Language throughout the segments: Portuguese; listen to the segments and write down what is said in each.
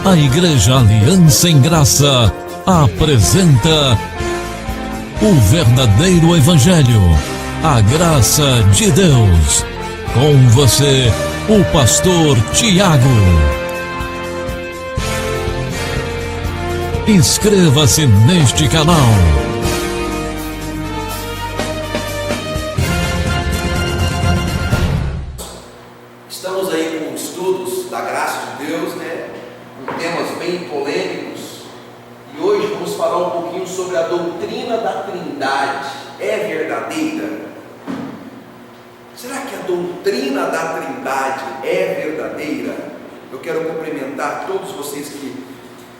A Igreja Aliança em Graça apresenta o verdadeiro Evangelho, a graça de Deus. Com você, o pastor Tiago. Inscreva-se neste canal. Estamos aí com estudos da graça de Deus, com temas bem polêmicos, e hoje vamos falar um pouquinho sobre a doutrina da Trindade. É verdadeira? Será que a doutrina da Trindade é verdadeira? Eu quero cumprimentar todos vocês que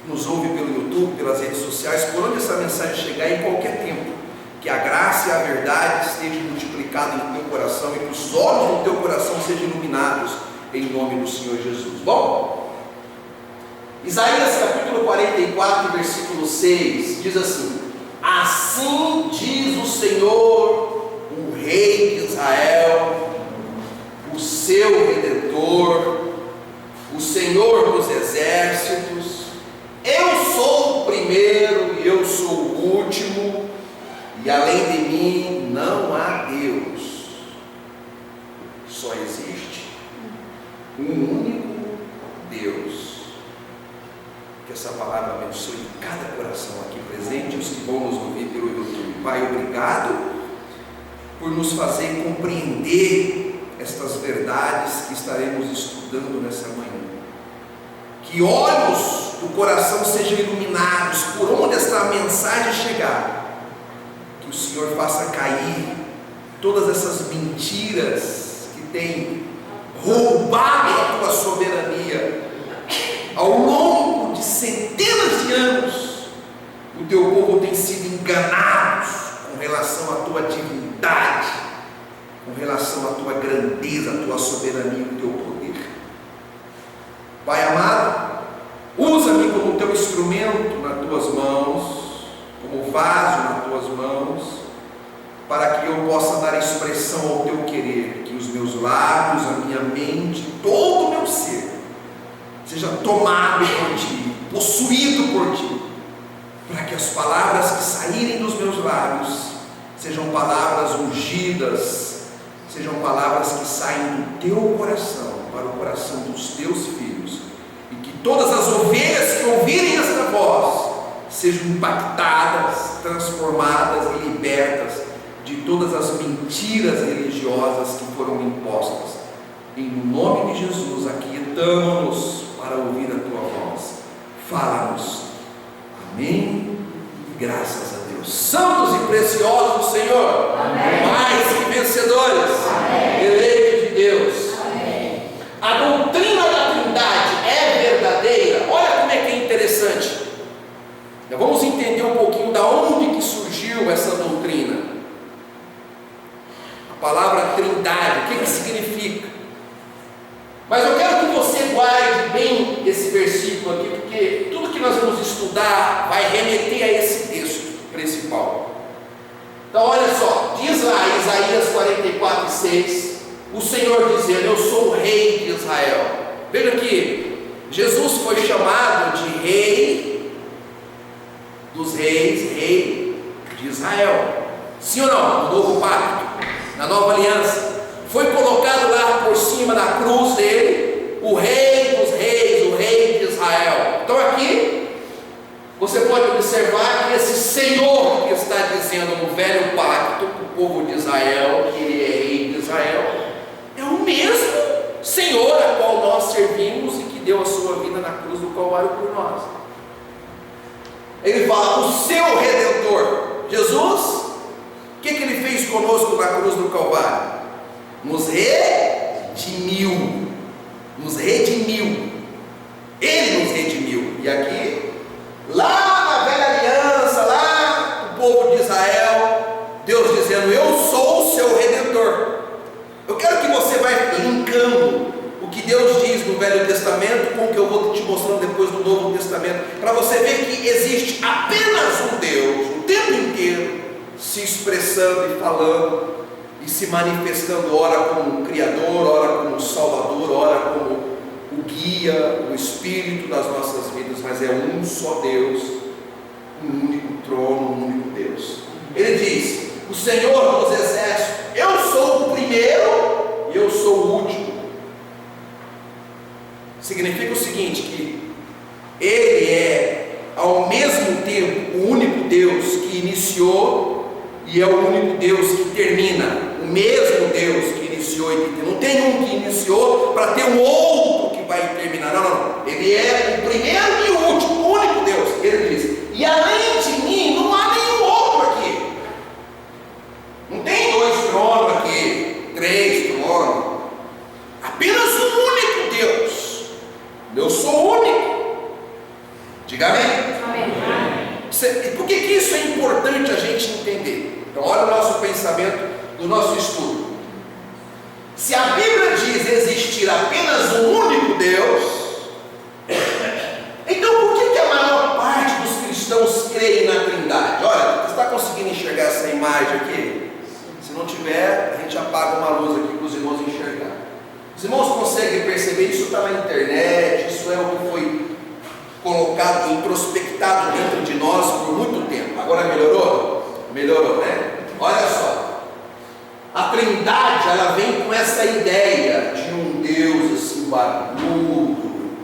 nos ouvem pelo YouTube, pelas redes sociais, por onde essa mensagem chegar em qualquer tempo. Que a graça e a verdade estejam multiplicadas no teu coração e que os olhos do teu coração sejam iluminados em nome do Senhor Jesus. Bom, Isaías capítulo 44, versículo 6 diz assim: assim diz o Senhor, o Rei de Israel, o seu Redentor, o Senhor dos exércitos: eu sou o primeiro e eu sou o último, e além de mim não há Deus. Só existe um único Deus. Que essa palavra abençoe cada coração aqui presente, os que vão nos ouvir pelo YouTube. Pai, obrigado por nos fazer compreender estas verdades que estaremos estudando nessa manhã. Que olhos do coração sejam iluminados por onde esta mensagem chegar. Que o Senhor faça cair todas essas mentiras que têm roubado a tua soberania. Ao longo de centenas de anos, o teu povo tem sido enganado com relação à tua divindade, com relação à tua grandeza, à tua soberania e ao teu poder. Pai amado, usa-me como teu instrumento nas tuas mãos, como vaso nas tuas mãos, para que eu possa dar expressão ao teu querer, que os meus lábios, a minha mente, todo o meu ser seja tomado por ti, possuído por ti, para que as palavras que saírem dos meus lábios sejam palavras ungidas, sejam palavras que saem do teu coração para o coração dos teus filhos, e que todas as ovelhas que ouvirem esta voz sejam impactadas, transformadas e libertas de todas as mentiras religiosas que foram impostas. Em nome de Jesus, aquietamo-nos para ouvir a tua voz. Fala-nos. Amém. Graças a Deus. Santos e preciosos do Senhor. Amém. Mais que vencedores. Amém. Eleitos de Deus. Amém. A doutrina da Trindade é verdadeira? Olha como é que é interessante. Já vamos entender um pouquinho da onde que surgiu essa doutrina. A palavra Trindade, o que significa? Mas eu quero que você guarde bem esse versículo aqui, porque tudo que nós vamos estudar vai remeter a esse texto principal. Então olha só, diz lá Isaías 44, 6, o Senhor dizendo: eu sou o Rei de Israel. Veja que Jesus foi chamado de Rei dos Reis, Rei de Israel. Sim ou não? No novo pacto, na nova aliança, foi colocado lá por cima da cruz dele, o Rei dos Reis, o Rei de Israel. Então aqui você pode observar que esse Senhor que está dizendo no velho pacto para o povo de Israel que ele é Rei de Israel, é o mesmo Senhor a qual nós servimos e que deu a sua vida na cruz do Calvário por nós. Ele fala: o seu Redentor, Jesus, o que ele fez conosco na cruz do Calvário? Nos redimiu. Nos redimiu. Ele nos redimiu. E aqui, lá na velha aliança, lá o povo de Israel, Deus dizendo: eu sou o seu Redentor. Eu quero que você vá linkando o que Deus diz no Velho Testamento com o que eu vou te mostrando depois do Novo Testamento, para você ver que existe apenas um Deus o tempo inteiro se expressando e falando e se manifestando, ora como Criador, ora como Salvador, ora como o guia, o Espírito das nossas vidas. coisas, mas é um só Deus, um único trono, um único Deus. Ele diz: o Senhor dos exércitos, eu sou o primeiro e eu sou o último. Significa o seguinte, que Ele é ao mesmo tempo o único Deus que iniciou e é o único Deus que termina. O mesmo Deus que iniciou e que termina. Não tem um que iniciou para ter um outro que vai terminar. Não. Ele é o primeiro e o último, o único Deus. Ele diz: e além de mim não há nenhum outro aqui. Não tem 2 tronos aqui, 3 tronos. Apenas um único Deus. Eu sou único. Diga amém. E por que isso é importante a gente entender? Então olha o nosso pensamento do nosso estudo. Se a Bíblia diz existir apenas um único Deus, então por que a maior parte dos cristãos creem na Trindade? Olha, você está conseguindo enxergar essa imagem aqui? Se não tiver, a gente apaga uma luz aqui para os irmãos enxergar. Os irmãos conseguem perceber? Isso está na internet, isso é o que foi colocado, introspectado dentro de nós por muito tempo. Agora melhorou? Melhorou, né? Olha só, a Trindade, ela vem com essa ideia de um Deus assim barbudo,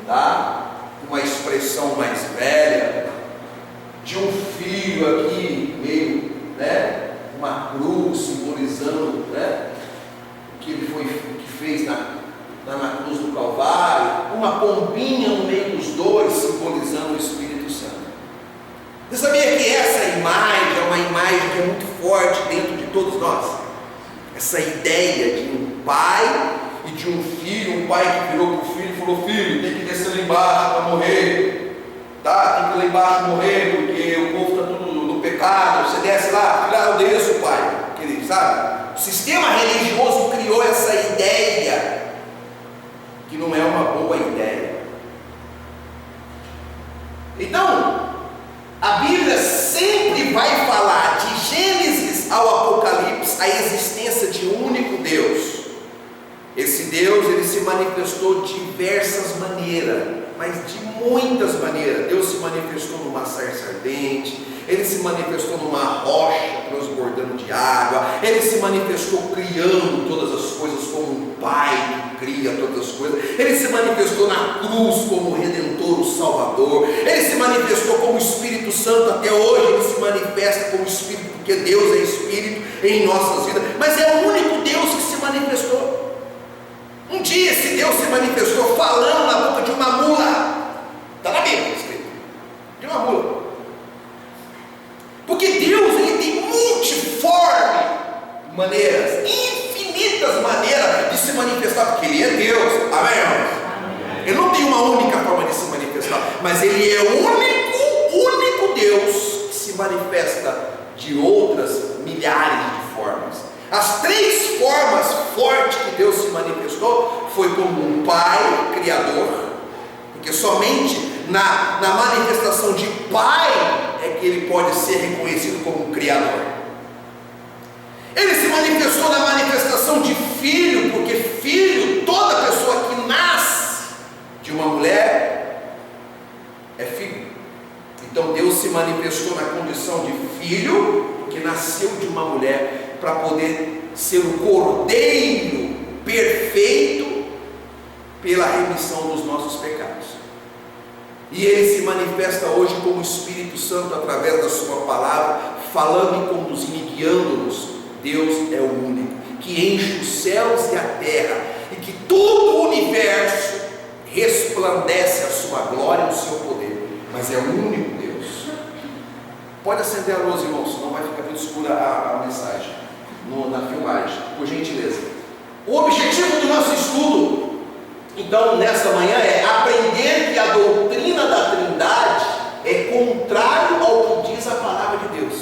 tá? Uma expressão mais velha, de um filho aqui meio, né? Uma cruz simbolizando, né? O que ele fez na cruz do Calvário, uma pombinha no meio dos dois, simbolizando o Espírito Santo. Você sabia que essa imagem é uma imagem que é muito forte dentro de todos nós? Essa ideia de um pai e de um filho, um pai que virou para o filho e falou: filho, tem que descer lá embaixo para morrer, tá? Tem que ir lá embaixo morrer, porque o povo está tudo no pecado. Você desce lá, filho, eu desço, pai, querido, sabe? O sistema religioso criou essa ideia, que não é uma boa ideia. Então, a Bíblia sempre vai falar, de Gênesis ao Apocalipse, a existência de um único Deus. Esse Deus, ele se manifestou de diversas maneiras, mas de muitas maneiras. Deus se manifestou numa sarça ardente, Ele se manifestou numa rocha transbordando de água, Ele se manifestou criando todas as coisas como um pai que cria todas as coisas, Ele se manifestou na cruz como o Redentor, o Salvador, Ele se manifestou como o Espírito Santo. Até hoje Ele se manifesta como Espírito, porque Deus é Espírito em nossas vidas, mas é o único Deus que se manifestou. Um dia esse Deus se manifestou falando na boca de uma mula. Está na Bíblia escrito, de uma mula. Porque Deus, ele tem multiforme maneiras, infinitas maneiras de se manifestar, porque Ele é Deus. Amém, irmãos? Ele não tem uma única forma de se manifestar, mas Ele é o único Deus que se manifesta de outras milhares de formas. As 3 formas fortes que Deus se manifestou foi como um Pai Criador, porque somente na manifestação de Pai é que Ele pode ser reconhecido como um Criador. Ele se manifestou na manifestação de Filho, porque filho, toda pessoa que nasce de uma mulher é filho. Então Deus se manifestou na condição de Filho, porque nasceu de uma mulher, para poder ser o Cordeiro perfeito pela remissão dos nossos pecados. E Ele se manifesta hoje como Espírito Santo através da sua palavra, falando e conduzindo e guiando-nos. Deus é o único que enche os céus e a terra, e que todo o universo resplandece a sua glória e o seu poder, mas é o único Deus. Pode acender a luz, irmãos, senão vai ficar muito escura a mensagem na filmagem, por gentileza. O objetivo do nosso estudo, então, nessa manhã é aprender que a doutrina da Trindade é contrário ao que diz a palavra de Deus,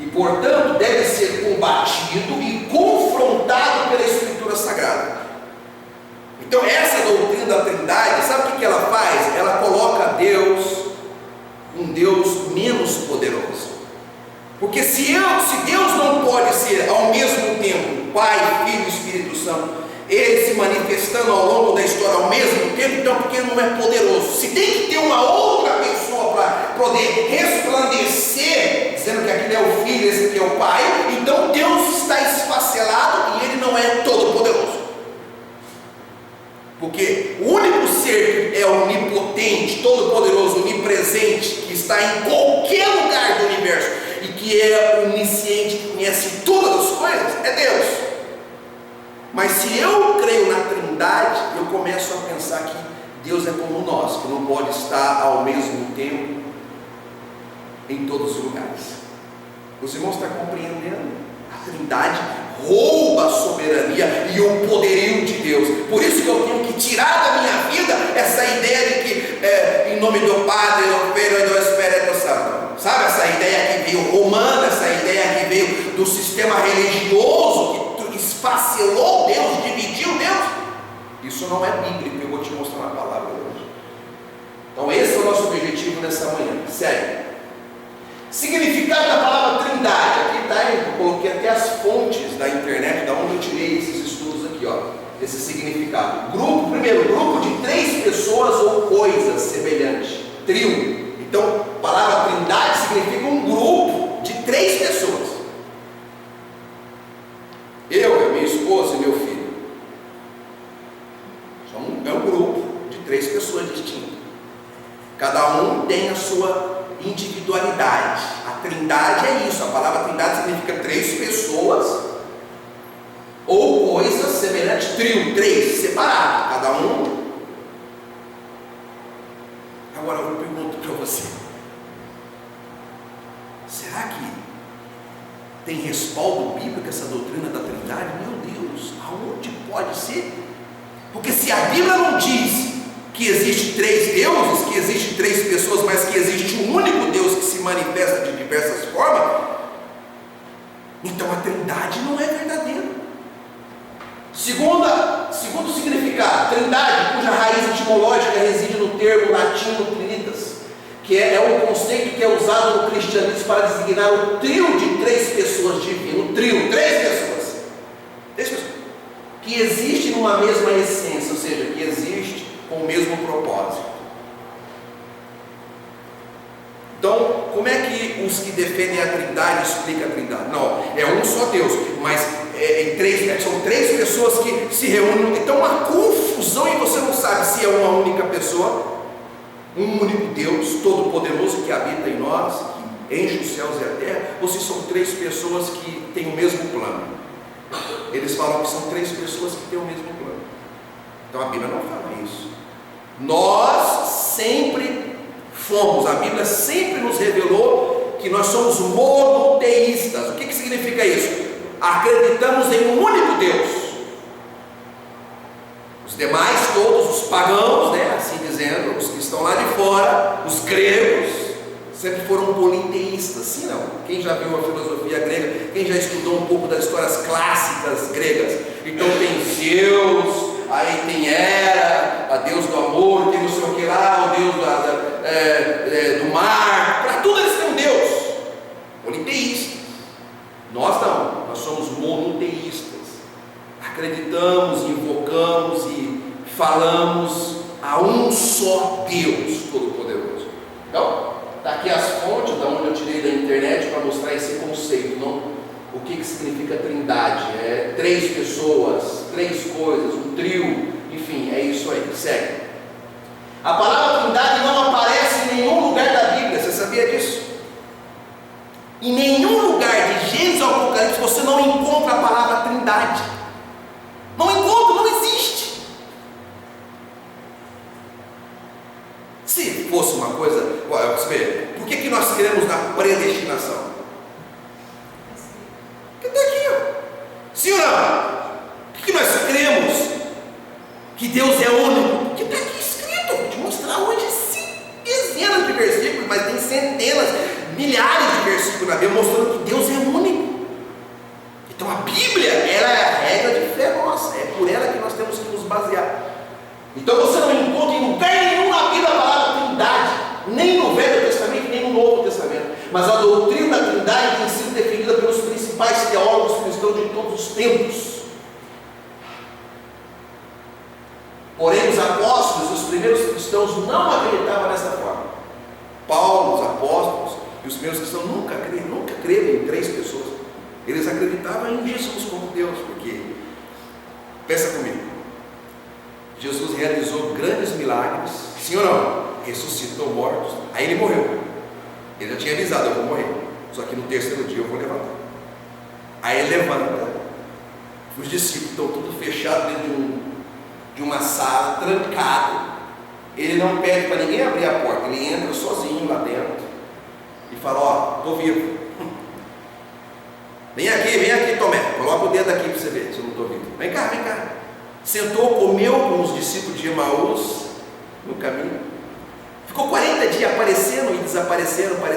e portanto deve ser combatido e confrontado pela Escritura Sagrada. Então essa doutrina da Trindade, sabe o que ela faz? Ela coloca Deus, um Deus menos poderoso. Porque se Deus não pode ser ao mesmo tempo Pai, Filho e Espírito Santo, ele se manifestando ao longo da história ao mesmo tempo, então porque ele não é poderoso. Se tem que ter uma outra pessoa para poder resplandecer, dizendo que aquele é o Filho, esse aqui é o Pai, então Deus está esfacelado e ele não é todo poderoso. Porque o único ser que é onipotente, todo poderoso, onipresente, que está em qualquer lugar do universo e que é onisciente, que conhece todas as coisas, é Deus. Mas se eu creio na Trindade, eu começo a pensar que Deus é como nós, que não pode estar ao mesmo tempo em todos os lugares. Os irmãos estão compreendendo? A Trindade rouba a soberania e o poderio de Deus. Por isso que eu tenho que tirar da minha vida essa ideia de que em nome do Padre, do Filho e do Espírito Santo. Sabe essa ideia que veio romana, essa ideia que veio do sistema religioso que esfacelou Deus, dividiu Deus? Isso não é bíblico, eu vou te mostrar na palavra hoje. Então esse é o nosso objetivo nessa manhã. Sério. Significado da palavra Trindade. Aqui está, eu coloquei até as fontes da internet, da onde eu tirei esses estudos aqui, ó. Esse significado. Primeiro, grupo de 3 pessoas ou coisas semelhantes. Trio. Então, a palavra Trindade significa um grupo de 3 pessoas. Eu, minha esposa e meu filho. É um grupo de 3 pessoas distintas. Cada um tem a sua individualidade. A Trindade é isso. A palavra Trindade significa 3 pessoas ou coisas semelhantes. Trio, 3, separado, cada um. Agora eu pergunto para você: será que tem respaldo bíblico essa doutrina da Trindade? Meu Deus, aonde pode ser? Porque se a Bíblia não diz que existe 3 deuses, que existe 3 pessoas, mas que existe um único Deus que se manifesta de diversas formas, então a Trindade não é verdadeira. Segundo significado, Trindade, cuja raiz etimológica reside no termo latino trinitas, que é um conceito que é usado no cristianismo para designar o trio de 3 pessoas divinas. O trio, 3 pessoas. 3 pessoas. Que existe numa mesma essência, ou seja, que existe com o mesmo propósito. Então, como é que os que defendem a Trindade explicam a Trindade? Não, é um só Deus, mas são 3 pessoas que se reúnem. Então, uma confusão e você não sabe se é uma única pessoa, um único Deus todo-poderoso que habita em nós, que enche os céus e a terra, ou se são 3 pessoas que têm o mesmo plano. Eles falam que são 3 pessoas que têm o mesmo plano. Então, a Bíblia não fala isso. Nós sempre fomos, a Bíblia sempre nos revelou que nós somos monoteístas. O que significa isso? Acreditamos em um único Deus. Os demais, todos os pagãos, assim dizendo, os que estão lá de fora, os gregos, sempre foram politeístas. Sim, não? Quem já viu a filosofia grega, quem já estudou um pouco das histórias clássicas gregas, então tem Zeus, aí tem Hera, a Deus do amor, tem não sei o que lá, o Deus do mar, para tudo eles têm um Deus, politeístas. Nós não, nós somos monoteístas, acreditamos, invocamos e falamos a um só Deus Todo-Poderoso. Então, está aqui as fontes da onde eu tirei da internet para mostrar esse conceito, não? O que significa Trindade? 3 pessoas, 3 coisas, um trio, enfim, é isso aí, segue. A palavra Trindade não aparece em nenhum lugar da Bíblia, você sabia disso? Em nenhum lugar, de Gênesis ao Apocalipse, você não encontra a palavra Trindade. Não encontra, não existe. Se fosse uma coisa, você vê, por que nós cremos na predestinação? Porque está aqui, ó. Sim ou não? Por que nós cremos que Deus é único? Porque está aqui escrito. Vou te mostrar hoje dezenas de versículos, mas tem centenas, milhares de versículos na Bíblia mostrando que Deus é único. Então a Bíblia, ela é a regra de fé nossa, é por ela que nós temos que nos basear. Então você não encontra em lugar nenhum na Bíblia a palavra Trindade, nem no Velho Testamento, nem no Novo Testamento. Mas a doutrina da Trindade tem sido defendida pelos principais teólogos cristãos de todos os tempos. cristãos não acreditavam dessa forma. Paulo, os apóstolos e os primeiros cristãos nunca creram em 3 pessoas. Eles acreditavam em Jesus como Deus, porque, pensa comigo, Jesus realizou grandes milagres, sim ou não? Ressuscitou mortos, aí ele morreu. Ele já tinha avisado: eu vou morrer, só que no 3º dia eu vou levantar. Aí ele levanta, os discípulos estão tudo fechados dentro de uma sala, trancado. Ele não pede para ninguém abrir a porta, ele entra sozinho lá dentro e fala: ó, estou vivo. Vem aqui, Tomé, coloca o dedo aqui para você ver se eu não estou vivo. Vem cá. Sentou, comeu com os discípulos de Emaús no caminho. Ficou 40 dias aparecendo e desaparecendo para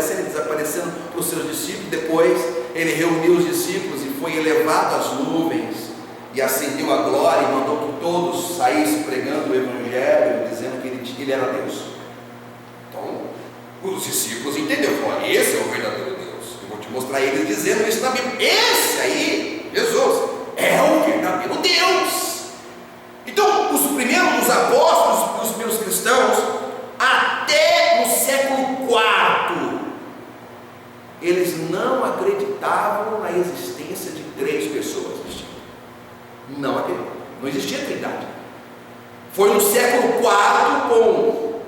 os seus discípulos. Depois ele reuniu os discípulos e foi elevado às nuvens e ascendeu à glória e mandou que todos saíssem pregando o Evangelho, dizendo que ele era Deus. Então os discípulos entenderam: esse é o verdadeiro Deus. Eu vou te mostrar eles dizendo isso na Bíblia. Esse aí, Jesus, é o verdadeiro Deus. Então os apóstolos, os primeiros cristãos, até no século IV, eles não acreditavam na existência de 3 pessoas distintas. Não acreditavam, não existia trindade. Foi no século IV, com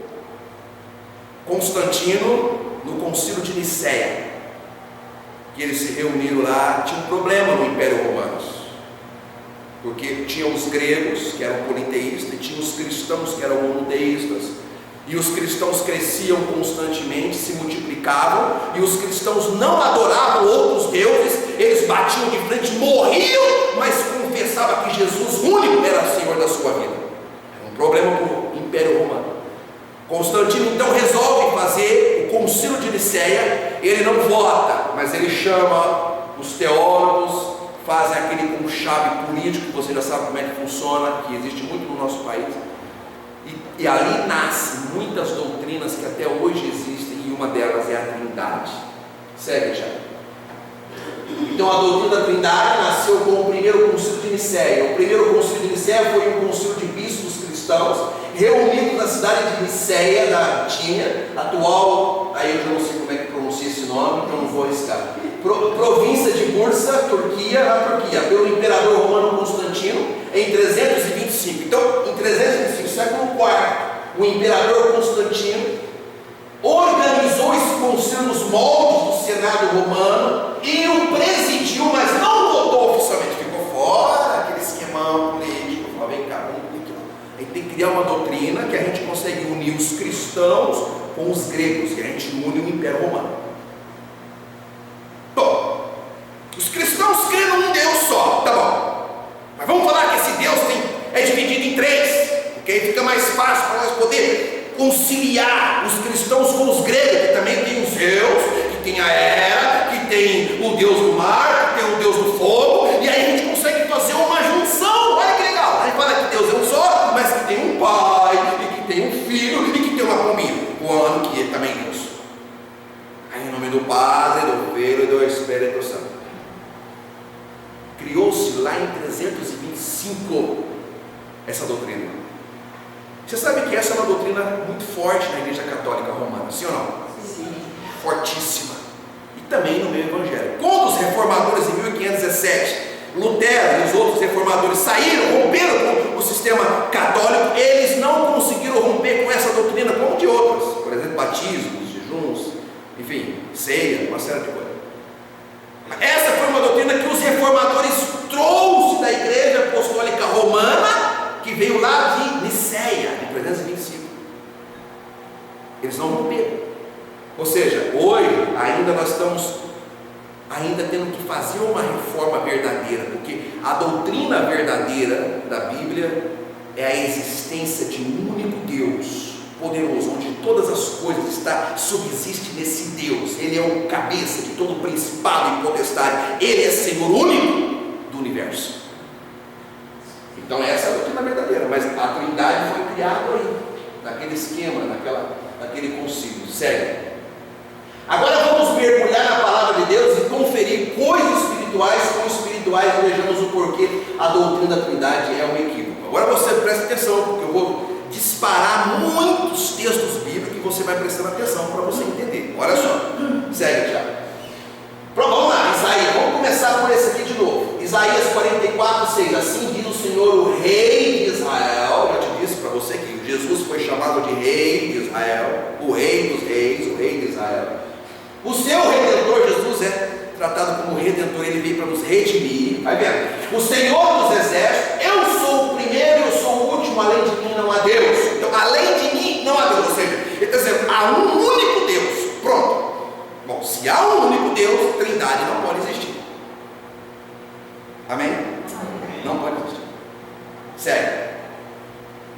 Constantino, no concílio de Nicéia, que eles se reuniram lá. Tinha um problema no Império Romano, porque tinham os gregos, que eram politeístas, e tinha os cristãos, que eram monoteístas. E os cristãos cresciam constantemente, se multiplicavam, e os cristãos não adoravam outros deuses. Eles batiam de frente, morriam, mas confessavam que Jesus único era Senhor da sua vida. Era um problema para o Império Romano. Constantino então resolve fazer o concílio de Nicéia. Ele não vota, mas ele chama os teólogos, fazem aquele conchave político, você já sabe como é que funciona, que existe muito no nosso país. E ali nascem muitas doutrinas que até hoje existem, e uma delas é a Trindade. Segue, Tiago. Então a doutrina da Trindade nasceu com o primeiro concílio de Nicéia. O primeiro concílio de Nicéia foi um concílio de bispos cristãos reunidos na cidade de Nicéia, da Bitínia, atual, aí eu já não sei como é que pronuncia esse nome, então não vou arriscar. Província de Bursa, Turquia, na Turquia, pelo imperador romano Constantino, em 325. Então, em 325, século IV, o imperador Constantino organizou esse concílio nos moldes do Senado romano e o presidiu, mas não votou oficialmente, ficou fora aquele esquemão político. Falou: vem cá, a gente tem que criar uma doutrina que a gente consegue unir os cristãos com os gregos, que a gente une o Império Romano. Bom, os cristãos creem num Deus só, tá bom, mas vamos falar que esse Deus é dividido em 3, porque aí fica mais fácil para nós poder conciliar os cristãos com os gregos, que também tem os Zeus, que tem a Hera, que tem o Deus do mar, que tem o Deus do fogo, e aí a gente consegue fazer uma junção. Olha que legal, a gente fala que Deus é um só, mas que tem um pai, e que tem um filho, e que tem uma combina, o ano que é também Deus. Aí em nome do Padre, do Filho e do Espírito Santo. Criou-se lá em 325 essa doutrina. Você sabe que essa é uma doutrina muito forte na Igreja Católica Romana, sim ou não? Sim. Fortíssima. E também no meio evangélico. Quando os reformadores em 1517, Lutero e os outros reformadores saíram, romperam com o sistema católico, eles não conseguiram romper com essa doutrina como de outras, por exemplo, batismos, jejuns, enfim, ceia, uma série de coisas. Essa foi uma doutrina que os reformadores trouxeram da Igreja Apostólica Romana, que veio lá de Nicéia, em 325. Eles não romperam. Ou seja, hoje ainda nós estamos tendo que fazer uma reforma verdadeira, porque a doutrina verdadeira da Bíblia é a existência de um único Deus poderoso, onde todas as coisas subsiste nesse Deus. Ele é o cabeça de todo principado e potestade. Ele é Senhor único do universo. Então essa é a doutrina verdadeira, mas a Trindade foi criada aí, naquele esquema, naquele concílio. Sério. Agora vamos mergulhar na palavra de Deus e conferir coisas espirituais com espirituais, e vejamos o porquê a doutrina da Trindade é um equívoco. Agora você presta atenção, porque eu vou disparar muitos textos bíblicos que você vai prestando atenção para você entender. Olha só, segue já. Vamos lá, Isaías, vamos começar por esse aqui de novo. Isaías 44:6. Assim diz o Senhor, o Rei de Israel. Eu te disse para você que Jesus foi chamado de Rei de Israel, o Rei dos Reis, o Rei de Israel. O seu Redentor Jesus é tratado como Redentor, ele veio para nos redimir. Vai vendo? O Senhor dos Exércitos, eu sou o primeiro, eu sou o último, além de mim não há Deus. Então, além de mim não há Deus. Ou seja, ele está dizendo, há um único Deus. Pronto. Bom, se há um único Deus, Trindade não pode existir. Amém? Não pode existir. Sério.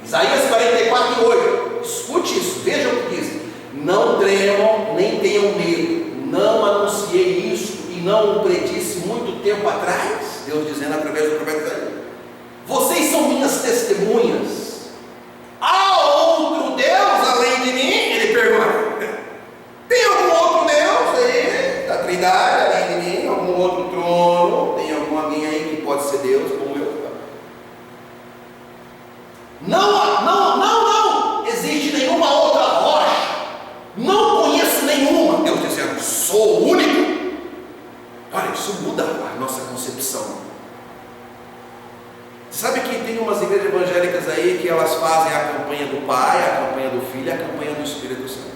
Isaías 44:8. Escute isso, veja o que diz. Não tremam, nem tenham medo. Não anunciei isso e não o predisse muito tempo atrás? Deus dizendo através do profeta Isaías. Vocês são minhas testemunhas. Há outro Deus além de mim? Ele pergunta. Tem algum outro Deus aí, da Trindade, além de mim? Algum outro trono? Tem alguém aí que pode ser Deus como eu? Não existe nenhuma outra rocha. Não conheço nenhuma. Deus dizendo, sou o único. Olha, isso muda a nossa concepção. Sabe que tem umas igrejas evangélicas aí que elas fazem a campanha do Pai, a campanha do Filho e a campanha do Espírito Santo.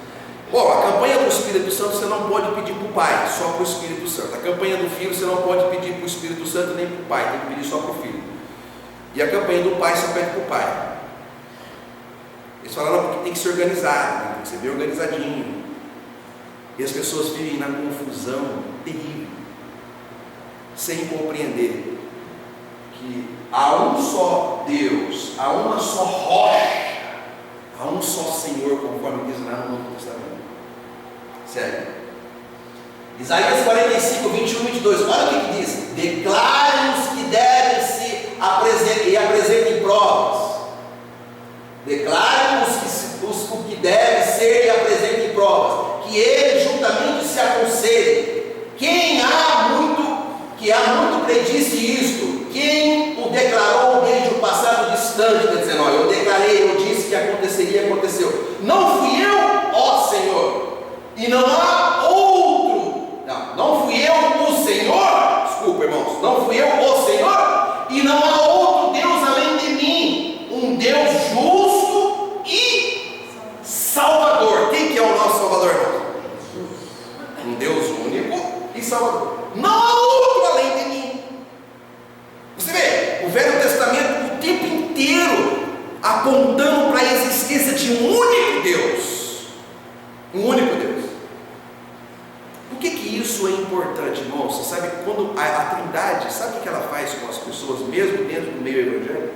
Bom, a campanha do Espírito Santo você não pode pedir para o Pai, só para o Espírito Santo. A campanha do Filho você não pode pedir para o Espírito Santo nem para o Pai, tem que pedir só para o Filho. E a campanha do Pai você pede para o Pai. Eles falaram porque tem que ser organizado, né? Tem que ser bem organizadinho. E as pessoas vivem na confusão terrível, sem compreender que há um só Deus, há uma só rocha, há um só Senhor, conforme diz lá no Novo Testamento. Sério. Isaías 45:21-22. Olha o que diz: declarem os que devem se apresentar e apresentem provas. Declarem o que deve ser e apresentem provas, que ele juntamente se aconselhe. Quem há muito predisse isto, quem o declarou desde o passado distante, está dizendo, olha, eu declarei, eu disse que aconteceria, aconteceu. Não fui eu, ó Senhor, e não há outro. Não fui eu o Senhor, desculpa irmãos, não fui eu o Senhor, e não há outro Deus além de mim, um Deus justo e Salvador. Quem que é o nosso Salvador, irmãos? Um Deus único e Salvador. Não há outro além de mim. Você vê, o Velho Testamento o tempo inteiro apontando para a existência de um único Deus. Um único Deus. Por que isso é importante, irmãos? Você sabe que quando a Trindade, sabe o que ela faz com as pessoas, mesmo dentro do meio evangélico?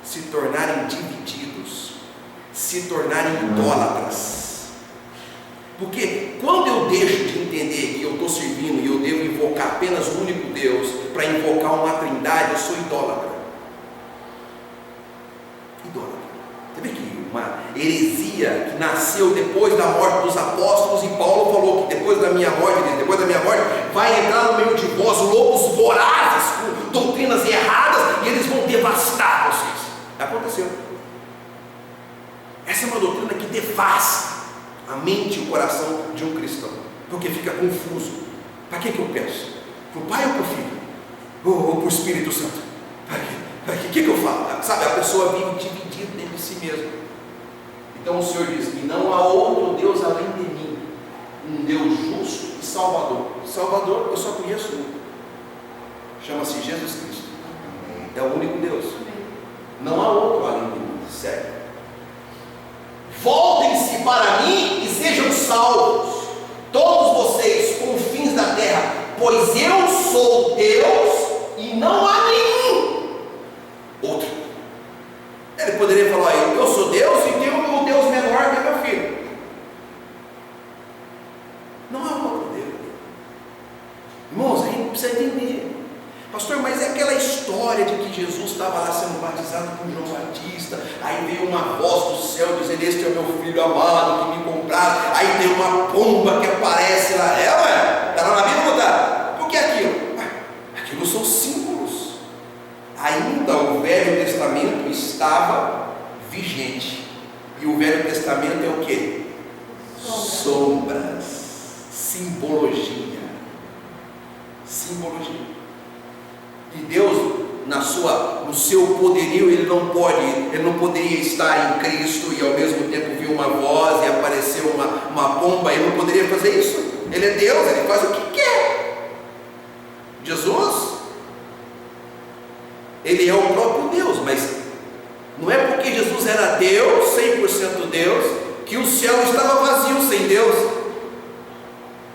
Se tornarem divididos, se tornarem idólatras. Porque quando eu deixo de entender que eu estou servindo e eu devo invocar apenas o único Deus para invocar uma Trindade, eu sou idólatra. Idólatra. Você vê que uma heresia que nasceu depois da morte dos apóstolos, e Paulo falou que depois da minha morte, vai entrar no meio de vós lobos vorazes com doutrinas erradas e eles vão devastar vocês. Aconteceu. Essa é uma doutrina que devasta a mente e o coração de um cristão, porque fica confuso. Para que eu peço? Para o Pai ou para o Filho? Ou para o Espírito Santo? Para quê? O que eu falo? Sabe, a pessoa vive dividida dentro de si mesma. Então o Senhor diz que não há outro Deus além de mim, um Deus justo e Salvador. Salvador eu só conheço um, chama-se Jesus Cristo. É o único Deus. Não há outro além de mim. Sério. Voltem-se para mim e sejam salvos, todos vocês, confins da terra, pois eu sou Deus e não há nenhum outro. Ele poderia falar, eu sou Deus e tenho um Deus menor que meu filho. Não há outro Deus. Irmãos, a gente precisa entender. Pastor, mas é aquela história de que Jesus estava lá sendo batizado por João Batista, aí veio uma voz do céu dizendo, este é o meu filho amado que me compraram, aí tem uma pomba que aparece lá, ué? Está lá na Bíblia ou está? Por que aquilo? Aquilo são símbolos. Ainda o Velho Testamento estava vigente. E o Velho Testamento é o quê? Sombras, simbologia. Simbologia. E Deus, no seu poderio, ele não poderia estar em Cristo e ao mesmo tempo vir uma voz e aparecer uma pomba. Ele não poderia fazer isso. Ele é Deus, ele faz o que quer. Jesus, ele é o próprio Deus, mas não é porque Jesus era Deus, 100% Deus, que o céu estava vazio sem Deus.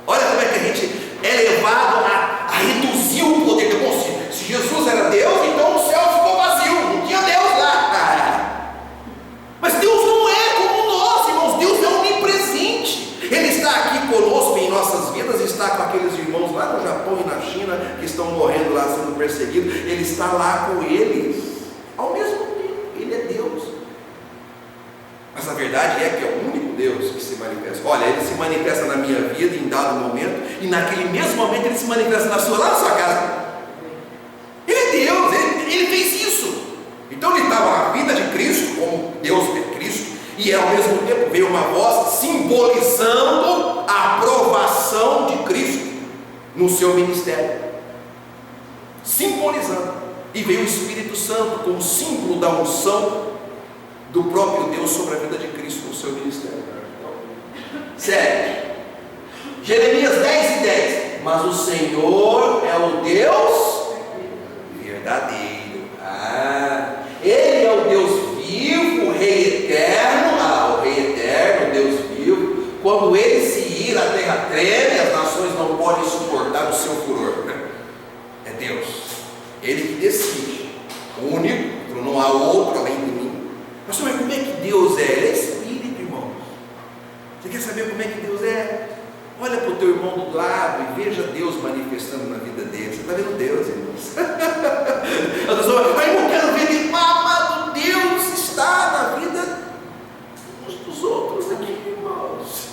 Olha como é que a gente é levado a reduzir o poder de Deus. Se Jesus era Deus, então o céu ficou vazio, não tinha Deus lá. Mas Deus não é como nós, irmãos. Deus é onipresente. Ele está aqui conosco em nossas vidas, está com aqueles irmãos lá no Japão e na China que estão morrendo lá, sendo perseguidos. Ele está lá com eles ao mesmo tempo. Ele é Deus. Mas a verdade é que é o único Deus que se manifesta. Olha, ele se manifesta na minha vida em dado momento, e naquele mesmo momento ele se manifesta lá na sua casa. Ele é Deus, ele fez isso. Então ele estava na vida de Cristo, como Deus é Cristo, e ao mesmo tempo veio uma voz simbolizando a aprovação de Cristo no seu ministério. Simbolizando. E veio o Espírito Santo como símbolo da unção do próprio Deus sobre a vida de Cristo no seu ministério. Sério. Jeremias 10:10. Mas o Senhor é o Deus verdadeiro. Ele é o Deus vivo, o Rei eterno. O Rei eterno, o Deus vivo. Quando ele se ir, a terra treme, as nações não podem suportar o seu furor. É Deus. Ele que decide. O único, não há outro além de mim. Pastor, mas como é que Deus é? Ele é Espírito, irmãos. Você quer saber como é que Deus é? Olha para o teu irmão do lado e veja Deus manifestando na vida dele. Você está vendo Deus, irmãos? A pessoa, mas eu não quero ver ele. Amado, Deus está na vida uns dos outros aqui, irmãos.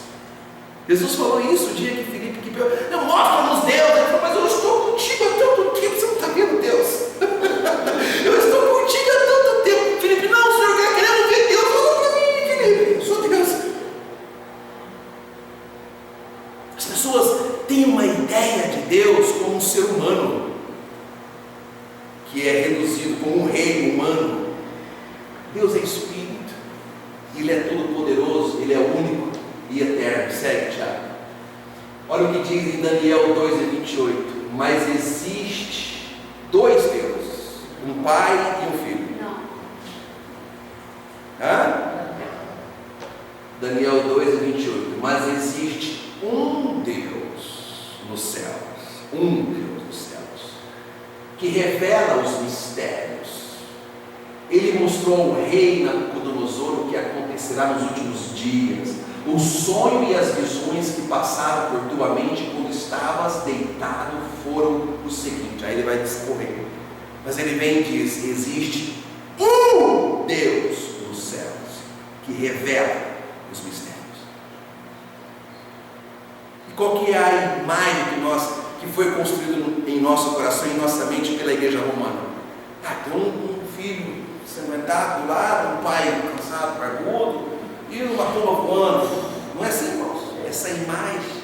Jesus falou isso o dia que Filipe não mostra-nos Deus. Ele falou, mas eu estou contigo há tanto tempo, você não está vendo Deus? Eu estou contigo há tanto tempo. Filipe, não, o senhor está querendo ver Deus. Fala para mim, Filipe, eu sou Deus. As pessoas têm uma ideia de Deus como um ser humano, que é reduzido como um rei humano. Deus é Espírito, Ele é todo poderoso, Ele é único e eterno. Segue, Tiago. Olha o que diz em Daniel 2:28. Mas existe dois deuses, um pai e um filho. Daniel 2:28. Mas existe um Deus nos céus, que revela os mistérios. Ele mostrou ao rei Nabucodonosor o que acontecerá nos últimos dias, o sonho e as visões que passaram por tua mente quando estavas deitado foram o seguinte. Aí ele vai discorrer, mas ele vem e diz: existe um Deus nos céus que revela os mistérios. E qual que é a imagem que foi construída em nosso coração, em nossa mente pela igreja romana? Tem um filho sanguentado do lado, um pai cansado, barbudo, e uma pomba voando. Não é assim, irmãos? Essa imagem,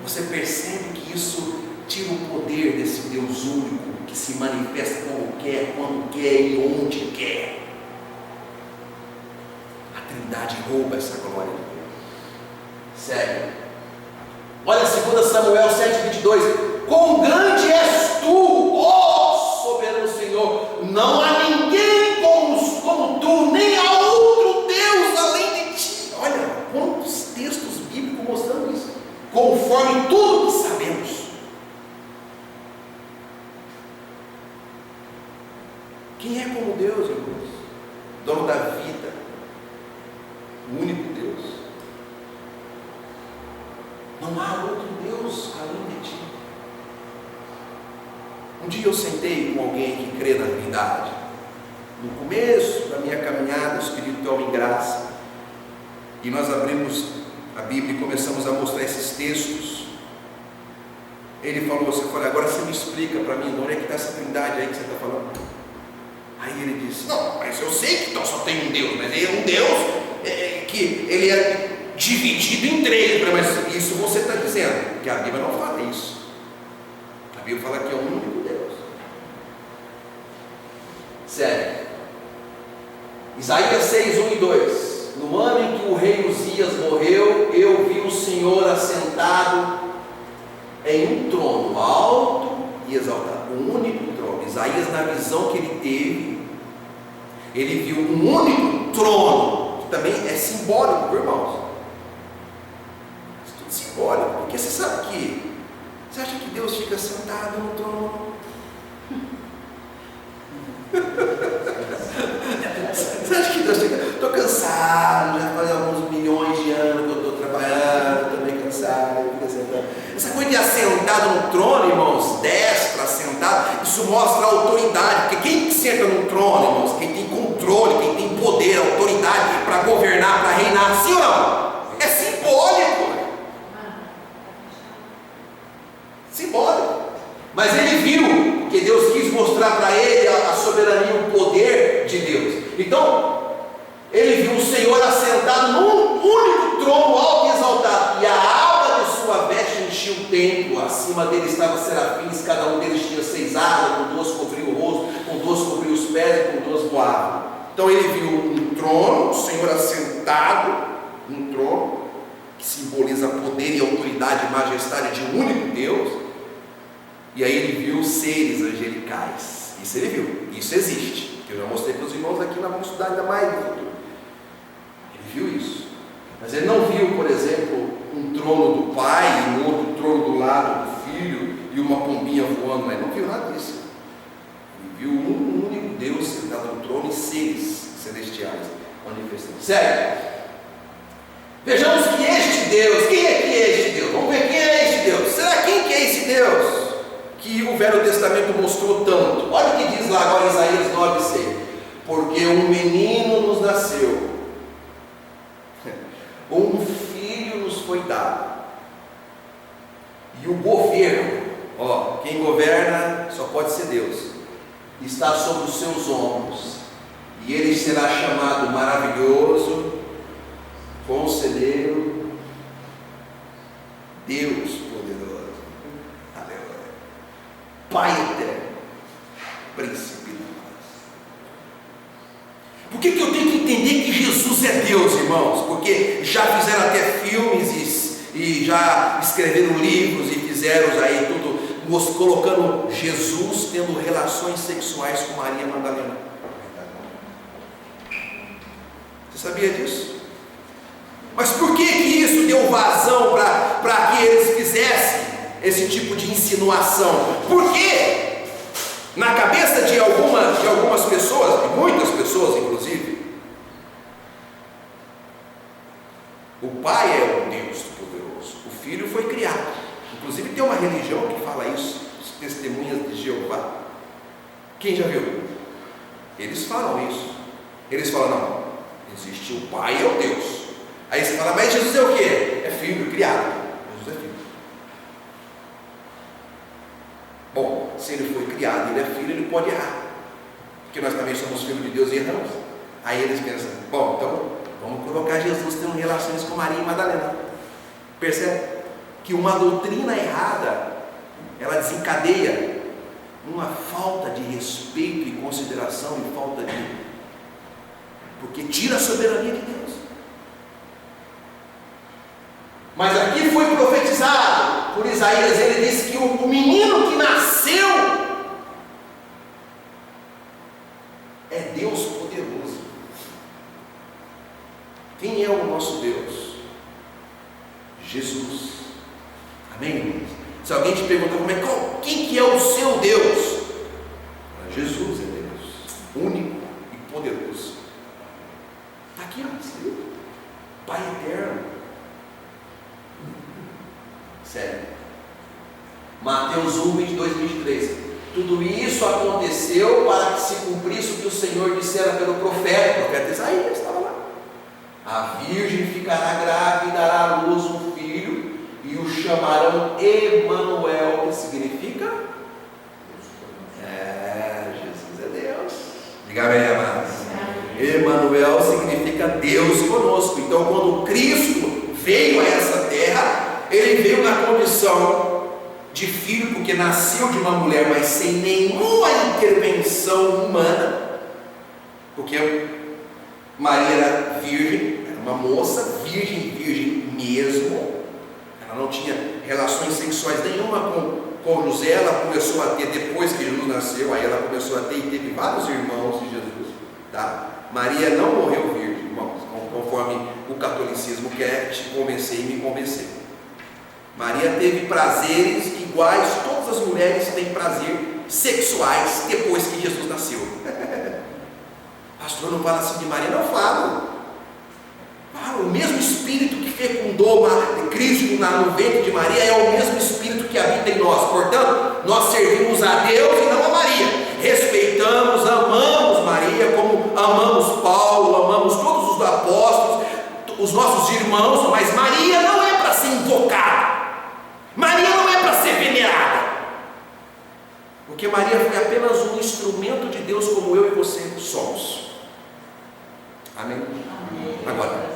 você percebe que isso tira o poder desse Deus único, que se manifesta como quer, quando quer e onde quer. A Trindade rouba essa glória de Deus. Sério. Olha 2 Samuel 7:22. Quão grande és tu, ó soberano Senhor! Não há ninguém como tu, nem há outro Deus além de ti. Olha quantos textos bíblicos mostrando isso, conforme tudo que sabemos. Quem é como Deus, irmãos? Dono da vida, o único Deus. Não há outro Deus além de ti. Um dia eu sentei com alguém que crê na Trindade, no começo da minha caminhada espiritual em graça, e nós abrimos a Bíblia e começamos a mostrar esses textos. Ele falou assim: agora você me explica para mim, onde é que está essa Trindade aí que você está falando? Aí ele disse: não, mas eu sei que então só tem um Deus, mas ele é um Deus, que ele é dividido em três, mas isso você está dizendo, porque a Bíblia não fala isso. A Bíblia fala que é um único Deus. Sério. Isaías 6, 1 e 2. No ano em que o rei Uzias morreu, eu vi o Senhor assentado em um trono alto e exaltado, um único trono. Isaías, na visão que ele teve, ele viu um único trono, que também é simbólico, irmãos. Isso tudo simbólico, porque você sabe que, você acha que Deus fica sentado no trono? Você acha que Deus fica, estou cansado, já faz alguns milhões de anos que eu estou trabalhando, estou meio cansado, essa coisa de assentado no trono, irmãos, destra, assentado, isso mostra a autoridade, porque quem senta no trono, irmãos, quem tem controle, quem tem poder, autoridade para governar, para reinar, sim ou não? É simbólico. Simbólico. Mas ele viu, porque Deus quis mostrar para ele a soberania, o poder de Deus. Então, ele viu o Senhor assentado num único trono alto e exaltado, e a alva de sua veste enchia o templo. Acima dele estavam serafins, cada um deles tinha 6 asas, com 2 cobriu o rosto, com 2 cobriu os pés e com 2 voavam. Então ele viu um trono, o Senhor assentado num trono, que simboliza poder e autoridade e majestade de um único Deus. E aí ele viu seres angelicais. Isso ele viu, isso existe, que eu já mostrei para os irmãos aqui, nós vamos estudar ainda mais no futuro. Ele viu isso, mas ele não viu, por exemplo, um trono do pai e um outro trono do lado do filho e uma pombinha voando, mas não viu nada disso. Ele viu um único Deus sentado no trono e seres celestiais manifestando. Sério, vejamos que este Deus, quem é que é este Deus? Vamos ver quem é este Deus. Será quem que é esse Deus que o Velho Testamento mostrou tanto? Olha o que diz lá agora em Isaías 9,6. Porque um menino nos nasceu, um filho nos foi dado, e o governo, quem governa só pode ser Deus, está sobre os seus ombros, e ele será chamado Maravilhoso, Conselheiro, Deus Poderoso, aleluia, Pai Eterno, Príncipe da Paz. Por que eu tenho que entender que Jesus é Deus, irmãos? Porque já fizeram até filmes e já escreveram livros e fizeram aí tudo, colocando Jesus tendo relações sexuais com Maria Madalena. Você sabia disso? Mas por que isso deu vazão para que eles fizessem esse tipo de insinuação? Porque na cabeça de algumas pessoas, de muitas pessoas inclusive, o Pai é o Deus poderoso, o Filho foi criado. Inclusive tem uma religião que fala isso, os Testemunhas de Jeová. Quem já viu? Eles falam isso. Eles falam, não, existe o Pai, é o Deus. Aí você fala, mas Jesus é o quê? É filho, criado. Jesus é filho. Bom, se ele foi criado, ele é filho, ele pode errar, porque nós também somos filhos de Deus e erramos. Aí eles pensam, bom, então vamos colocar Jesus tendo relações com Maria e Madalena. Percebe que uma doutrina errada, ela desencadeia uma falta de respeito e consideração e falta de, porque tira a soberania de Deus. Mas aqui foi profetizado por Isaías, ele disse que o menino que nasceu é Deus poderoso. Quem é o nosso Deus? Jesus. Amém, irmãos? Se alguém te perguntar quem que é o seu Deus? Jesus é Deus, único e poderoso. Está aqui, ó, Pai eterno. Sério. Mateus 1, 22, 23. Tudo isso aconteceu para que se cumprisse o que o Senhor dissera pelo profeta Isaías, estava lá. A virgem ficará grávida e dará à luz um filho, e o chamarão Emanuel, que significa? Jesus é Deus. Diga bem, amados. Emanuel significa significa Deus conosco. Então, quando Cristo veio a essa terra, ele veio na condição de filho, porque nasceu de uma mulher, mas sem nenhuma intervenção humana, porque Maria era virgem, era uma moça, virgem mesmo, ela não tinha relações sexuais nenhuma com José. Ela começou a ter depois que Jesus nasceu, aí ela começou a ter e teve vários irmãos de Jesus, tá? Maria não morreu virgem, irmãos, conforme o catolicismo quer te convencer e me convencer. Maria teve prazeres iguais, todas as mulheres têm prazer sexuais depois que Jesus nasceu. Pastor, não fala assim de Maria? Não falo. O mesmo Espírito que fecundou Cristo no ventre de Maria é o mesmo Espírito que habita em nós. Portanto, nós servimos a Deus e não a Maria. Respeitamos, amamos Maria, como amamos Paulo, amamos todos os apóstolos, os nossos irmãos, mas Maria não é para ser invocada. Maria não é para ser venerada, porque Maria foi apenas um instrumento de Deus, como eu e você somos. Amém? Amém. Agora,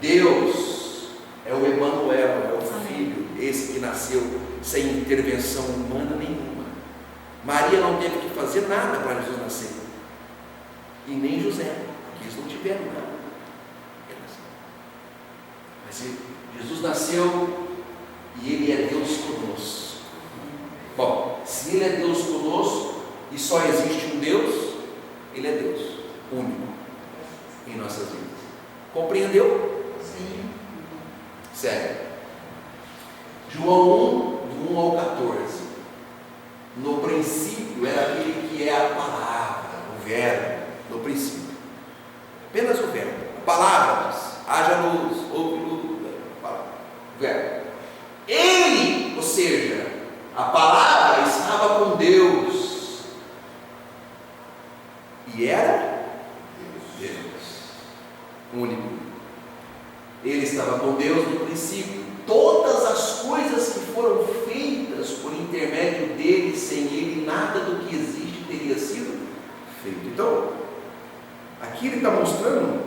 Deus é o Emanuel, é o Filho, esse que nasceu sem intervenção humana nenhuma. Maria não teve que fazer nada para Jesus nascer, e nem José, porque eles não tiveram nada. Mas Jesus nasceu e Ele é Deus conosco. Bom, se Ele é Deus conosco e só existe um Deus, Ele é Deus único em nossas vidas. Compreendeu? Sim. Sério. João 1, do 1 ao 14. No princípio era aquele que é a palavra, o verbo, no princípio. Apenas o verbo. A palavra diz: haja luz, houve luz. O verbo. Ele, ou seja, a palavra estava com Deus e era Deus único. Ele estava com Deus no princípio. Todas as coisas que foram feitas por intermédio dele, sem ele nada do que existe teria sido feito. Então, aqui ele está mostrando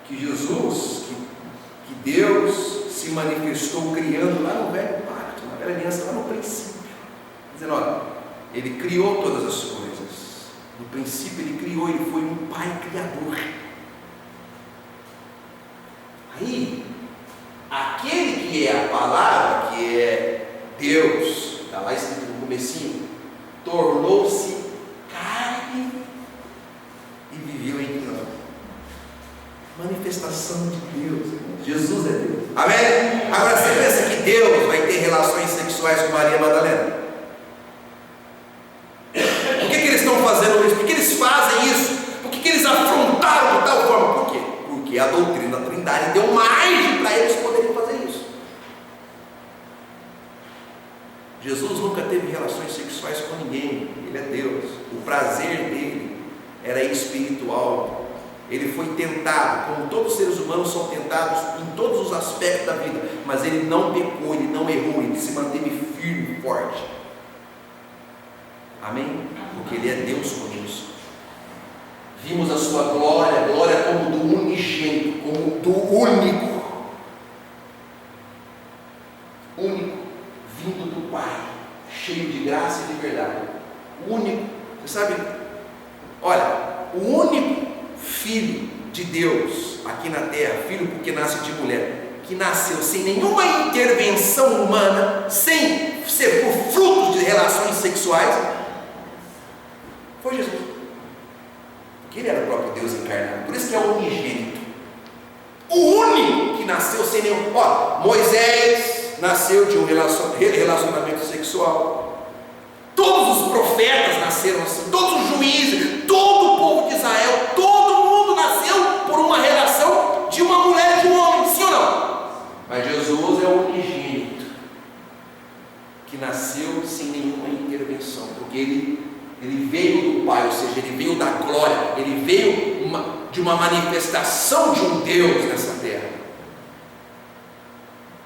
que Jesus, que Deus se manifestou criando lá no velho pacto, na velha aliança, lá no princípio, dizendo: olha, ele criou todas as coisas. No princípio ele criou, ele foi um pai criador. Aí, aquele que é a palavra, que é Deus, está lá escrito no comecinho, tornou-se carne e viveu entre nós. Manifestação de Deus. Jesus é Deus. Amém? Agora você pensa que Deus vai ter relações sexuais com Maria Madalena? Por que eles estão fazendo isso? Por que eles fazem isso? Por que eles afrontaram de tal forma? Por quê? Porque a doutrina da Trindade deu margem para eles poderem fazer isso. Jesus nunca teve relações sexuais com ninguém. Ele é Deus. O prazer dele era espiritual. Ele foi tentado, como todos os seres humanos são tentados em todos os aspectos da vida, mas ele não pecou, ele não errou, ele se manteve firme e forte. Amém? Porque ele é Deus conosco. Vimos a sua glória, glória como do unigênito, como do único, vindo do Pai, cheio de graça e de verdade. O único, você sabe, olha, o único Filho de Deus aqui na terra, filho porque nasce de mulher, que nasceu sem nenhuma intervenção humana, sem ser por frutos de relações sexuais, foi Jesus. Porque ele era o próprio Deus encarnado. Por isso que é o unigênito, o único que nasceu sem nenhum. Moisés nasceu de um relacionamento sexual. Todos os profetas nasceram assim, todos os juízes, todo o povo de Israel, todo mundo nasceu por uma relação de uma mulher e de um homem, sim ou não? Mas Jesus é o unigênito que nasceu sem nenhuma intervenção, porque ele veio do Pai, ou seja, ele veio da glória, ele veio de uma manifestação de um Deus nessa terra.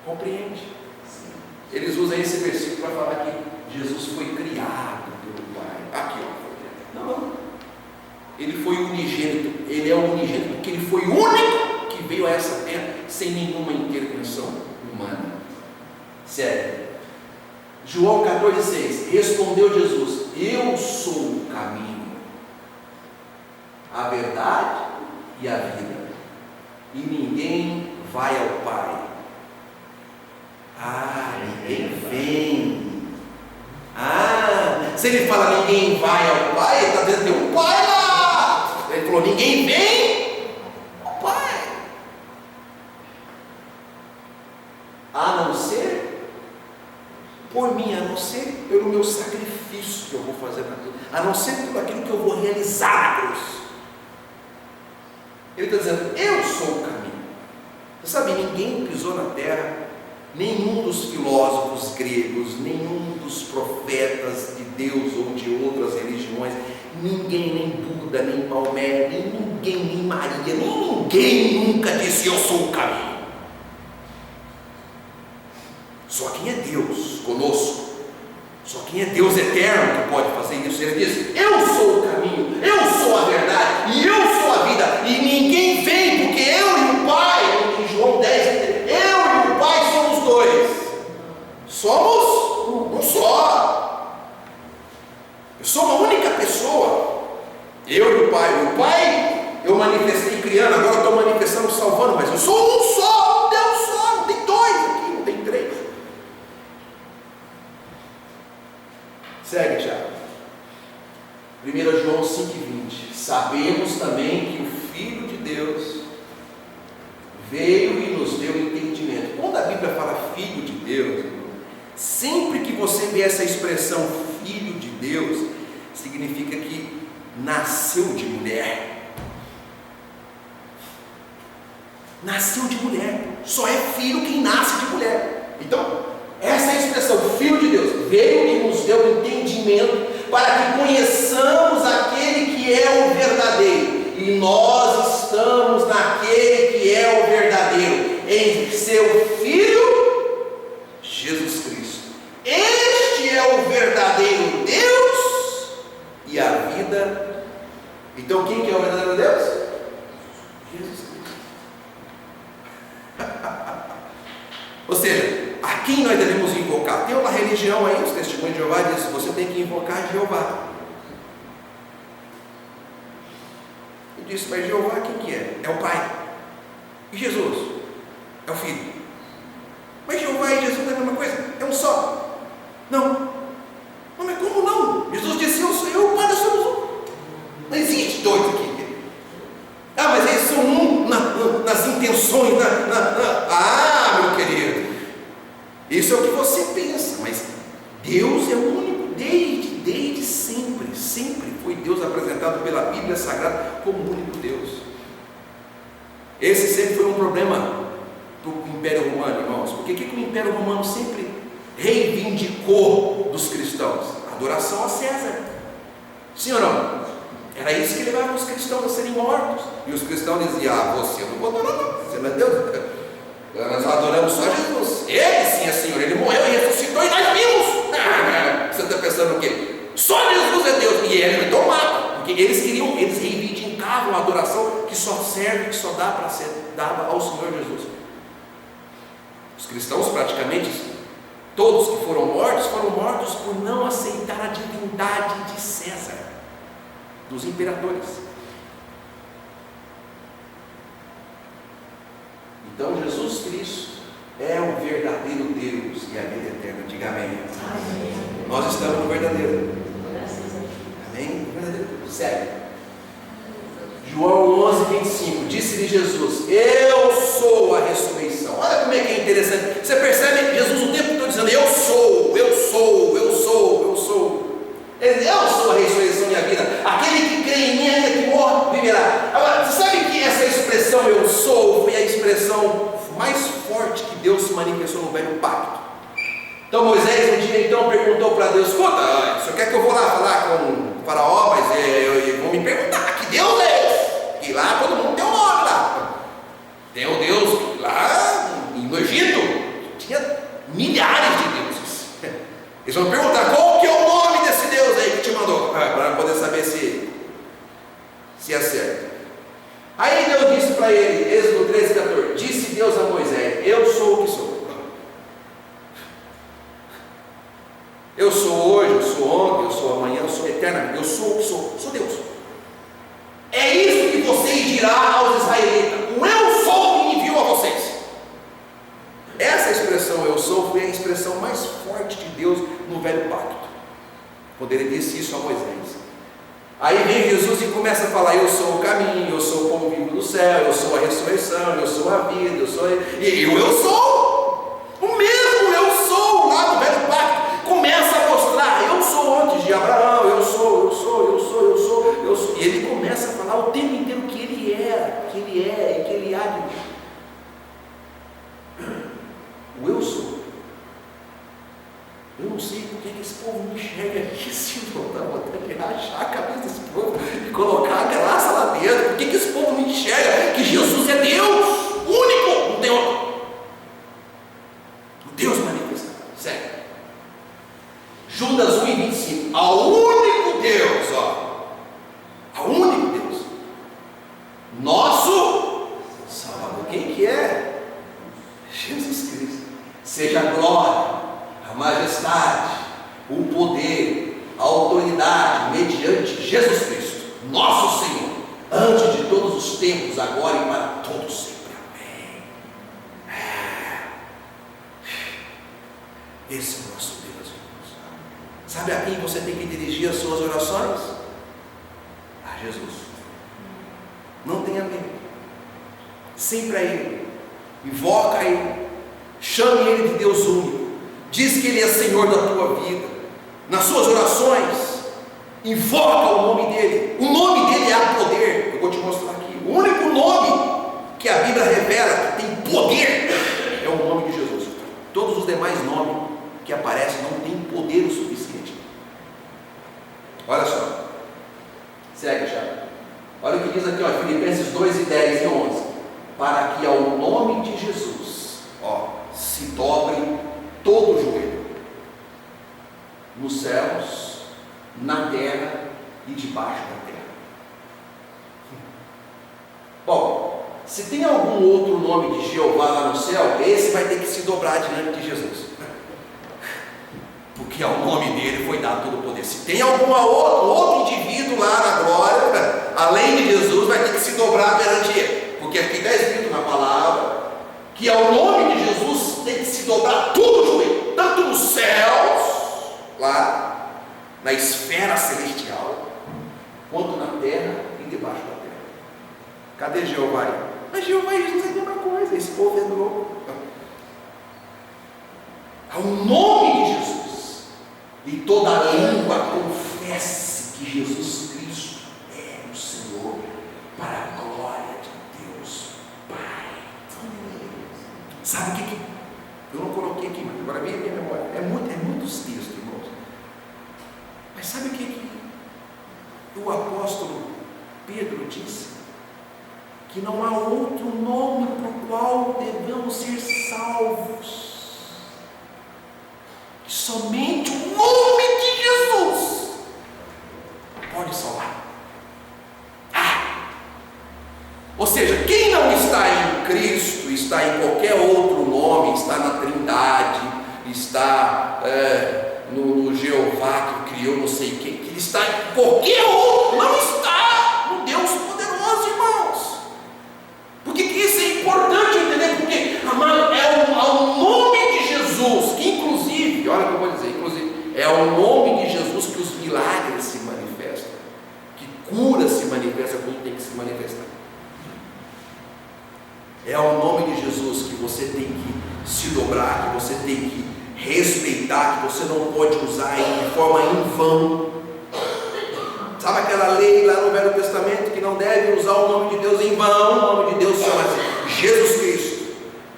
Compreende? Sim. Eles usam esse versículo para falar que Jesus foi criado pelo Pai. Aqui, ó. Não. Ele foi unigênito, ele é o unigênito porque ele foi o único que veio a essa terra sem nenhuma intervenção humana. Sério. João 14,6, respondeu Jesus: eu sou o caminho, a verdade e a vida, e ninguém vai ao Pai. Ninguém vem. Se ele fala ninguém vai ao Pai, ele está dizendo que tem um Pai lá. Ele falou ninguém vem ao Pai, a não ser por mim, a não ser pelo meu sacrifício que eu vou fazer na cruz, a não ser por aquilo que eu vou realizar na cruz. Ele está dizendo, eu sou o caminho. Você sabe, ninguém pisou na terra, nenhum dos filósofos gregos, nenhum dos profetas de Deus ou de outras religiões, ninguém, nem Buda, nem Maomé, nem ninguém, nem Maria, nem ninguém nunca disse eu sou o caminho. Só quem é Deus conosco, só quem é Deus eterno que pode fazer isso. Ele diz, eu sou o caminho, eu sou a verdade e eu sou a vida, e ninguém vem porque eu e o Pai, em João 10, eu e o Pai somos dois, somos um só. Eu sou uma única pessoa, eu e o Pai. O Pai eu manifestei criando, agora eu estou manifestando salvando, mas eu sou um só, um Deus só, não tem dois aqui, não tem três. Segue, Tiago. 1 João 5,20. Sabemos também que o Filho de Deus veio e nos deu entendimento. Quando a Bíblia fala Filho de Deus, sempre que você vê essa expressão Filho de Deus, significa que nasceu de mulher. Nasceu de mulher. Só é filho quem nasce de mulher. Então, essa é a expressão, Filho de Deus, veio e nos deu entendimento para que conheçamos aquele que é o verdadeiro, e nós estamos naquele que é o verdadeiro, em seu Filho, Jesus Cristo. Este é o verdadeiro Deus e a vida. Então quem que é o verdadeiro Deus? Jesus Cristo. Ou seja, a quem nós devemos invocar? Tem uma religião aí, os testemunhos de Jeová dizem, você tem que invocar Jeová. Eu disse, mas Jeová quem que é? É o Pai. E Jesus? É o Filho. Mas Jeová e Jesus é a mesma coisa? É um só? Não. Mas como não? Jesus disse, eu sou eu, o Pai, nós somos um. Não existe dois aqui. Mas eles são um nas intenções, meu querido, isso é o que você pensa, mas Deus é o único, desde sempre, sempre foi Deus apresentado pela Bíblia Sagrada como o único Deus. Esse sempre foi um problema do Império Romano, irmãos. Porque o que o Império Romano sempre reivindicou dos cristãos? Adoração a César. Sim ou não? Era isso que levava os cristãos a serem mortos. E os cristãos diziam, você eu não vou adorar não, você não é Deus. Nós adoramos só Jesus. Ele sim é Senhor, ele morreu e ressuscitou e nós vimos. Você está pensando o quê? Só Jesus é Deus. E ele me tomava. Porque eles reivindicavam a adoração que só serve, que só dá para ser dada ao Senhor Jesus. Os cristãos praticamente, todos que foram mortos por não aceitar a divindade de César, dos imperadores. Então Jesus Cristo é o verdadeiro Deus e a vida eterna. Diga amém. Amém. Nós estamos no verdadeiro. Amém? Verdadeiro. Sério. João 11:25. Disse-lhe Jesus, eu sou a ressurreição. Olha como é que é interessante. Você percebe Jesus o tempo todo dizendo, eu sou, eu sou, eu sou, eu sou. Eu sou a ressurreição e a vida. Aquele que crê em mim, ainda que morra, viverá. Agora, você sabe que essa expressão eu sou foi a expressão mais forte que Deus se manifestou no velho pacto. Então Moisés um dia então perguntou para Deus, escuta, o senhor quer que eu vou lá falar com o faraó, mas eu vou me perguntar, que Deus é esse? E lá todo mundo tem um nome lá. Tem o Deus lá no Egito, tinha milhares de deuses. Eles vão perguntar, qual que é o nome desse Deus aí que te mandou? Para poder saber se se acerta. Aí Deus disse para ele, Êxodo 13:14, disse Deus a Moisés: eu sou o que sou. Eu sou hoje, eu sou ontem, eu sou amanhã, eu sou eternamente, eu sou o que sou Deus. É isso que vocês dirá aos israelitas: o eu sou que enviou a vocês. Essa expressão eu sou foi a expressão mais forte de Deus no velho pacto, quando ele disse isso a Moisés. Aí vem Jesus e começa a falar: eu sou o caminho, eu sou o pão vivo do céu, eu sou a ressurreição, eu sou a vida, eu sou... E eu sou, o mesmo eu sou lá do velho pacto, começa a mostrar: eu sou antes de Abraão, eu sou. E ele começa a falar o tempo inteiro que ele era, que ele é e que ele há de vir. O eu sou. Eu não sei porque que esse povo não enxerga isso, vou até rachar a cabeça desse povo e colocar a graça lá dentro. Por que esse povo não enxerga que Jesus é Deus único, não tem outro? O Deus manifestado. Segue. Judas 1:25. Ao único Deus, ao único Deus, nosso Salvador. Quem que é? Jesus Cristo. Seja a glória, a majestade, o poder, a autoridade mediante Jesus Cristo, nosso Senhor, antes de todos os tempos, agora e para todos sempre. Amém. Esse é o nosso Deus, irmãos. Sabe a quem você tem que dirigir as suas orações? A Jesus. Não tenha medo. Sempre a Ele. Invoca a Ele. Chame Ele de Deus único. Diz que Ele é Senhor da tua vida. Nas suas orações, invoca o nome dEle. O nome dEle há poder. Eu vou te mostrar aqui. O único nome que a Bíblia revela que tem poder é o nome de Jesus. Todos os demais nomes que aparecem não têm poder o suficiente. Olha só. Segue, Thiago. Olha o que diz aqui, Filipenses 2:10 e 11. Para que ao nome de Jesus, se dobre todo o joelho, nos céus, na terra e debaixo da terra. Bom, se tem algum outro nome de Jeová lá no céu, esse vai ter que se dobrar diante de Jesus, porque ao nome dele foi dado todo o poder. Se tem algum outro indivíduo lá na glória, além de Jesus, vai ter que se dobrar perante ele, porque aqui está escrito na palavra que ao nome de Jesus tem que se dobrar todo o joelho, tanto nos céus, lá na esfera celestial, quanto na terra e debaixo da terra. Cadê Jeová aí? Mas Jeová e Jesus é a mesma coisa, esse povo é louco. Ao nome de Jesus, e toda língua confesse que Jesus Cristo é o Senhor, para a glória de Deus Pai. Sabe o que eu não coloquei aqui, mas agora vem a minha memória. É muitos textos, irmãos. Mas sabe o que o apóstolo Pedro disse? Que não há outro nome para o qual devemos ser salvos. Que somente o nome de Jesus pode salvar. Ou seja, quem não está em Cristo, está em qualquer outro nome, está na Trindade, está no Jeová que criou não sei quem, que ele está em qualquer outro, não está no Deus poderoso, irmãos. Por que isso é importante entender? Porque, amado, é ao nome de Jesus, que inclusive, olha o que eu vou dizer, é ao nome de Jesus que os milagres se manifestam, que cura se manifesta quando tem que se manifestar. É ao nome de Jesus que você tem que se dobrar, que você tem que respeitar, que você não pode usar de forma em vão. Sabe aquela lei lá no Velho Testamento que não deve usar o nome de Deus em vão? O nome de Deus chama-se Jesus Cristo.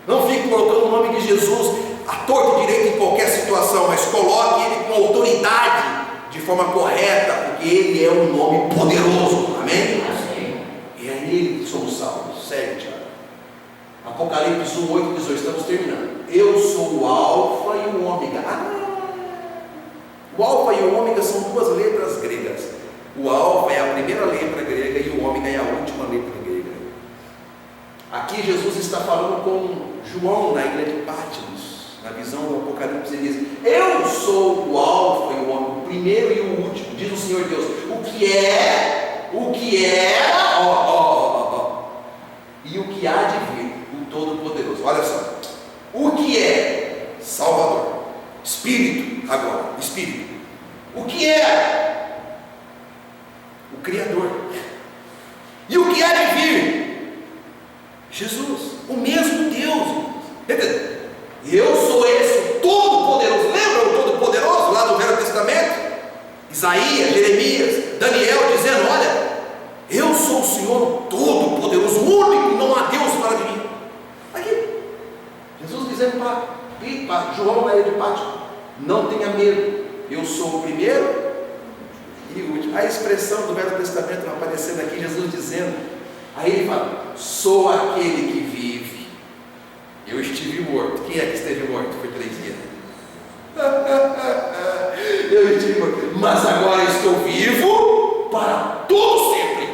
Não fique colocando o nome de Jesus à torta e direito em qualquer situação, mas coloque ele com autoridade, de forma correta, porque ele é um nome poderoso. Amém? E é nele que somos salvos. Segue, Tiago. Apocalipse 1:8-18, estamos terminando. Eu sou o Alfa e o Ômega. O Alfa e o Ômega são duas letras gregas. O alfa é a primeira letra grega e o ômega é a última letra grega. Aqui Jesus está falando com João na ilha de Patmos, na visão do Apocalipse. Ele diz: eu sou o alfa e o ômega, o primeiro e o último, diz o Senhor Deus, o que era, e o que há de vir, o Todo-Poderoso. Olha só, o que é Salvador, Espírito, agora, Espírito, o que é o Criador, e o que há de vir, Jesus, o mesmo Deus. Eu sou esse Todo-Poderoso. Lembra o Todo-Poderoso lá do Velho Testamento? Isaías, Jeremias, Daniel dizendo: olha, eu sou o Senhor Todo-Poderoso, único, não há Deus fora de mim. Aqui, Jesus dizendo para João na ilha de Patmos: não tenha medo, eu sou o primeiro e o último. A expressão do Velho Testamento vai aparecendo aqui, Jesus dizendo, aí ele fala: sou aquele que vive. Eu estive morto. Quem é que esteve morto? Foi 3 dias. Eu estive morto, mas agora estou vivo para todo sempre.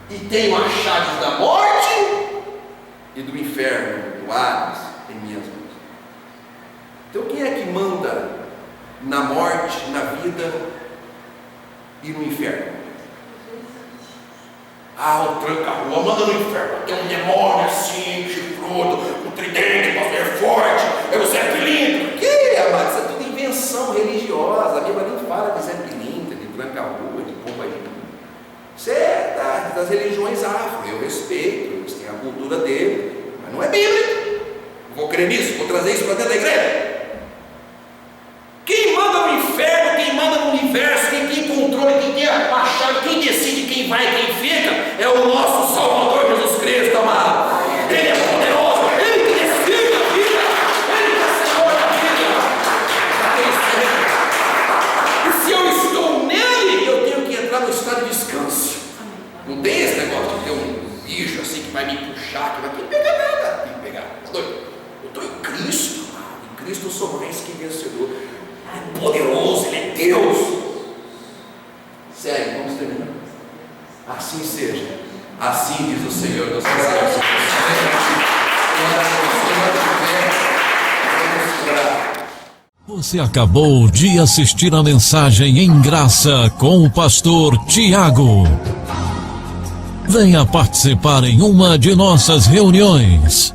E tenho as chaves da morte e do inferno, do Hades, em minhas mãos. Então quem é que manda na morte, na vida e no inferno? O tranca-rua manda no inferno. Tem um demônio assim, chifrudo, um tridente, pastor forte, é o Zé Pilintra. Que, amado, isso é tudo invenção religiosa. A Bíblia nem fala de Zé Pilintra, de tranca-rua, de pomba-gira. Isso é das religiões afro, eu respeito, eles têm a cultura dele, mas não é bíblico. Vou crer nisso, vou trazer isso para dentro da igreja. Quem manda no inferno, quem manda no universo, quem tem controle, quem tem a chave, quem decide quem vai e quem fica, é o nosso Salvador Jesus Cristo, amado. Ele é poderoso, Ele que decide a vida, Ele que é Senhor da vida. E se eu estou nele, eu tenho que entrar no estado de descanso. Não tem esse negócio de ter um bicho assim que vai me puxar, que vai me pegar nada. Tem que pegar. Eu estou em Cristo, amado. Em Cristo eu sou mais que vencedor. Ele é poderoso, Ele é Deus. Sério, vamos terminar. Assim seja. Assim diz o Senhor dos Céus. Você acabou de assistir a mensagem em graça com o pastor Tiago. Venha participar em uma de nossas reuniões.